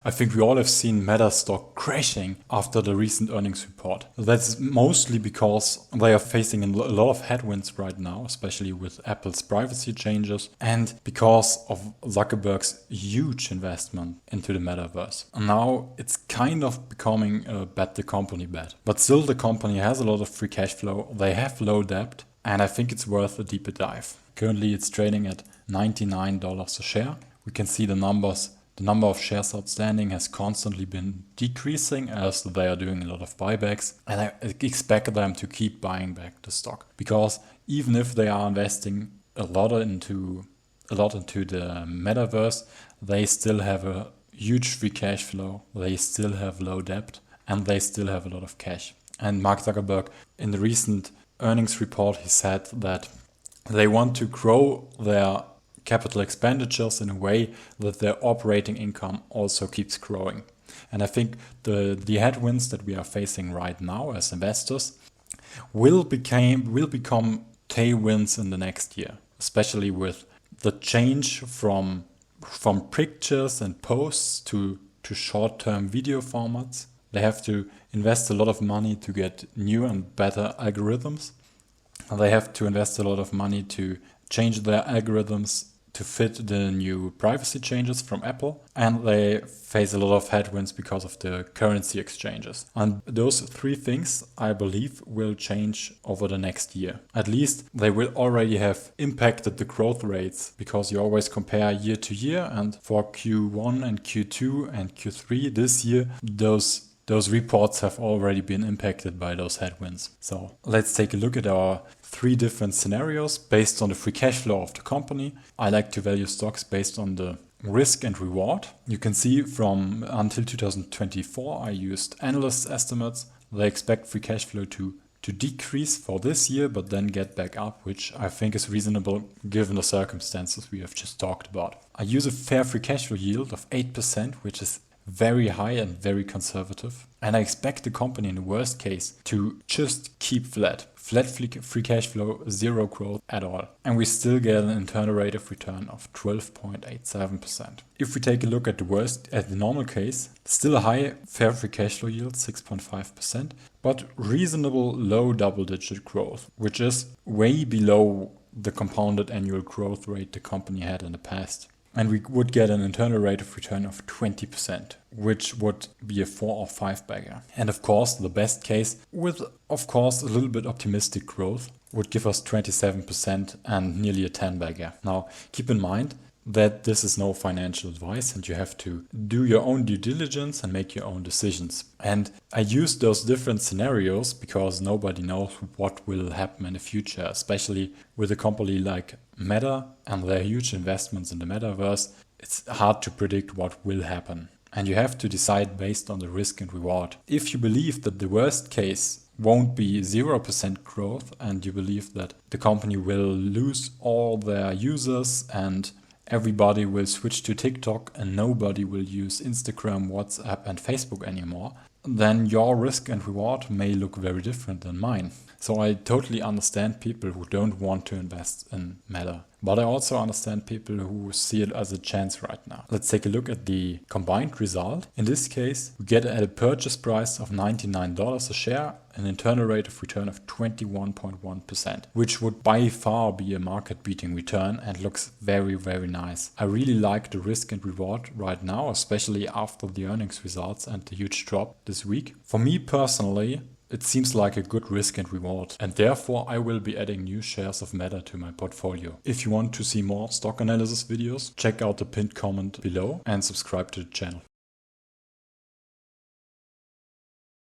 I think we all have seen Meta stock crashing after the recent earnings report. That's mostly because they are facing a lot of headwinds right now, especially with Apple's privacy changes and because of Zuckerberg's huge investment into the metaverse. Now it's kind of becoming a bet the company bet. But still the company has a lot of free cash flow, they have low debt, and I think it's worth a deeper dive. Currently it's trading at $99 a share. We can see the numbers. The number of shares outstanding has constantly been decreasing as they are doing a lot of buybacks, and I expect them to keep buying back the stock, because even if they are investing a lot into the metaverse, they still have a huge free cash flow, they still have low debt, and they still have a lot of cash. And Mark Zuckerberg, in the recent earnings report, he said that they want to grow their capital expenditures in a way that their operating income also keeps growing. And I think the headwinds that we are facing right now as investors will become tailwinds in the next year, especially with the change from pictures and posts to short-term video formats. They have to invest a lot of money to get new and better algorithms. They have to invest a lot of money to change their algorithms to fit the new privacy changes from Apple, and they face a lot of headwinds because of the currency exchanges. And those three things, I believe, will change over the next year. At least they will already have impacted the growth rates, because you always compare year to year, and for Q1 and Q2 and Q3 this year, those reports have already been impacted by those headwinds. So let's take a look at our three different scenarios based on the free cash flow of the company. I like to value stocks based on the risk and reward. You can see from until 2024, I used analyst estimates. They expect free cash flow to decrease for this year, but then get back up, which I think is reasonable given the circumstances we have just talked about. I use a fair free cash flow yield of 8%, which is very high and very conservative. And I expect the company in the worst case to just keep flat free cash flow, zero growth at all. And we still get an internal rate of return of 12.87%. If we take a look at the normal case, still a high fair free cash flow yield, 6.5%, but reasonable low double-digit growth, which is way below the compounded annual growth rate the company had in the past. And we would get an internal rate of return of 20%, which would be a 4 or 5 bagger. And of course, the best case, with of course a little bit optimistic growth, would give us 27% and nearly a 10 bagger. Now, keep in mind that this is no financial advice and you have to do your own due diligence and make your own decisions. And I use those different scenarios because nobody knows what will happen in the future, especially with a company like Meta and their huge investments in the metaverse. It's hard to predict what will happen. And you have to decide based on the risk and reward. If you believe that the worst case won't be 0% growth and you believe that the company will lose all their users and everybody will switch to TikTok and nobody will use Instagram, WhatsApp and Facebook anymore, then your risk and reward may look very different than mine. So I totally understand people who don't want to invest in Meta. But I also understand people who see it as a chance right now. Let's take a look at the combined result. In this case, we get at a purchase price of $99 a share, an internal rate of return of 21.1%, which would by far be a market-beating return and looks very, very nice. I really like the risk and reward right now, especially after the earnings results and the huge drop this week. For me personally, it seems like a good risk and reward, and therefore I will be adding new shares of Meta to my portfolio. If you want to see more stock analysis videos, check out the pinned comment below and subscribe to the channel.